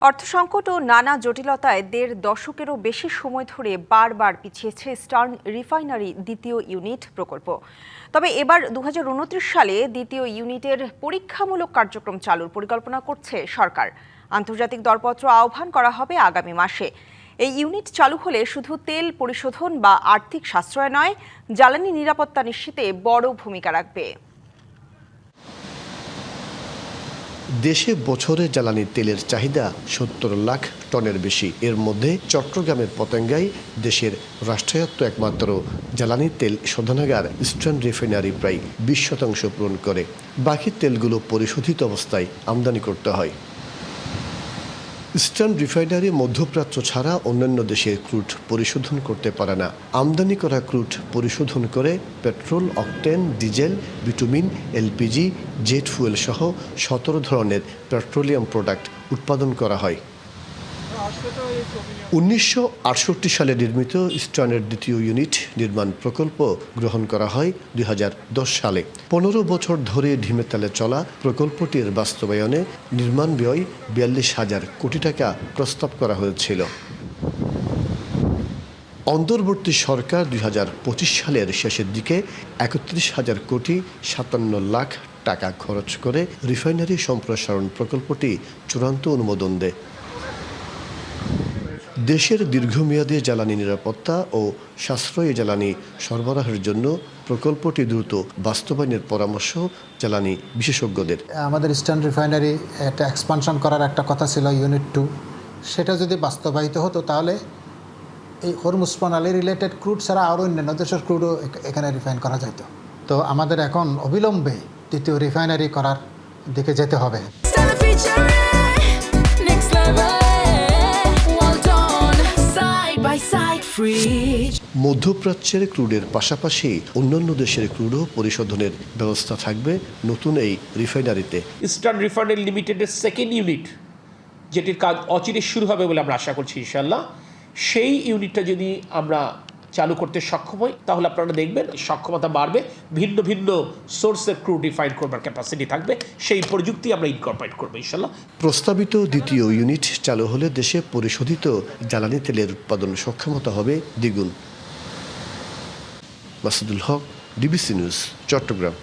অর্থসংকট ও নানা জটিলতায় ১.৫ দশকেরও বেশি সময় ধরে বারবার পিছিয়েছে ইস্টার্ন রিফাইনারি দ্বিতীয় ইউনিট প্রকল্প। তবে এবার ২০২৯ সালে দ্বিতীয় ইউনিটের পরীক্ষামূলক কার্যক্রম চালুর পরিকল্পনা করছে সরকার। আন্তর্জাতিক দরপত্র আহ্বান করা হবে আগামী মাসে। এই ইউনিট চালু হলে শুধু তেল পরিশোধন বা আর্থিক সাশ্রয় নয়, জ্বালানি নিরাপত্তা নিশ্চিতে বড় ভূমিকা রাখবে। দেশে বছরে জ্বালানি তেলের চাহিদা ৭০ লাখ টনের বেশি। এর মধ্যে চট্টগ্রামের পতেঙ্গায় দেশের রাষ্ট্রায়ত্ত একমাত্র জ্বালানি তেল শোধনাগার ইস্টার্ন রিফাইনারি প্রায় ২০% পূরণ করে। বাকি তেলগুলো পরিশোধিত অবস্থায় আমদানি করতে হয়। ইস্টার্ন রিফাইনারি মধ্যপ্রাচ্য ছাড়া অন্যান্য দেশের ক্রুড পরিশোধন করতে পারে না। আমদানি করা ক্রুড পরিশোধন করে petrol, octane, diesel, bitumen, LPG, jet fuel সহ ১৭ ধরনের পেট্রোলিয়াম প্রোডাক্ট উৎপাদন করা হয়। ১৯৬৮ সালে নির্মিত ইস্টার্নের দ্বিতীয় ইউনিট নির্মাণ প্রকল্প গ্রহণ করা হয় ২০১০ সালে। ১৫ বছর ধরে ঢিমেতালে চলা প্রকল্পটির বাস্তবায়নে নির্মাণ ব্যয় ৪২,০০০ কোটি টাকা প্রস্তাব করা হয়েছিল। অন্তর্বর্তী সরকার ২০২৫ সালের শেষের দিকে ৩১,০০০ কোটি ৫৭ লাখ টাকা খরচ করে রিফাইনারি সম্প্রসারণ প্রকল্পটি চূড়ান্ত অনুমোদন দেয়। দেশের দীর্ঘমেয়াদী জ্বালানি নিরাপত্তা ও সাশ্রয়ী জ্বালানি সরবরাহের জন্য প্রকল্পটি দ্রুত বাস্তবায়নের পরামর্শ জ্বালানি বিশেষজ্ঞদের। আমাদের ইস্টার্ন রিফাইনারি একটা এক্সপানশন করার একটা কথা ছিল ইউনিট 2, সেটা যদি বাস্তবায়িত হতো তাহলে এই হরমুজ প্রণালী রিলেটেড ক্রুড ছাড়া আরও অন্যান্য দেশের ক্রুডও এখানে রিফাইন করা যেত। তো আমাদের এখন অবিলম্বে দ্বিতীয় রিফাইনারি করার দিকে যেতে হবে। মধ্যপ্রাচ্যের ক্রুডের পাশাপাশি অন্যান্য দেশের ক্রুডও পরিশোধনের ব্যবস্থা থাকবে নতুন এই রিফাইনারিতে। ইস্টার্ন রিফাইনারি লিমিটেডের সেকেন্ড ইউনিট, যেটির কাজ অচিরে শুরু হবে বলে আমরা আশা করছি ইনশাল্লাহ, সেই ইউনিটটা যদি আমরা চালু করতে সক্ষম হই তাহলে আপনারা দেখবেন সক্ষমতা বাড়বে, ভিন্ন ভিন্ন সোর্সের ক্রুড রিফাইন করবার ক্যাপাসিটি থাকবে, সেই প্রযুক্তি আমরা ইনকর্পোরেট করবো ইনশাল্লাহ। প্রস্তাবিত দ্বিতীয় ইউনিট চালু হলে দেশে পরিশোধিত জ্বালানি তেলের উৎপাদন সক্ষমতা হবে দ্বিগুণ। মাসুদুল হক, ডিবিসি নিউজ, চট্টগ্রাম।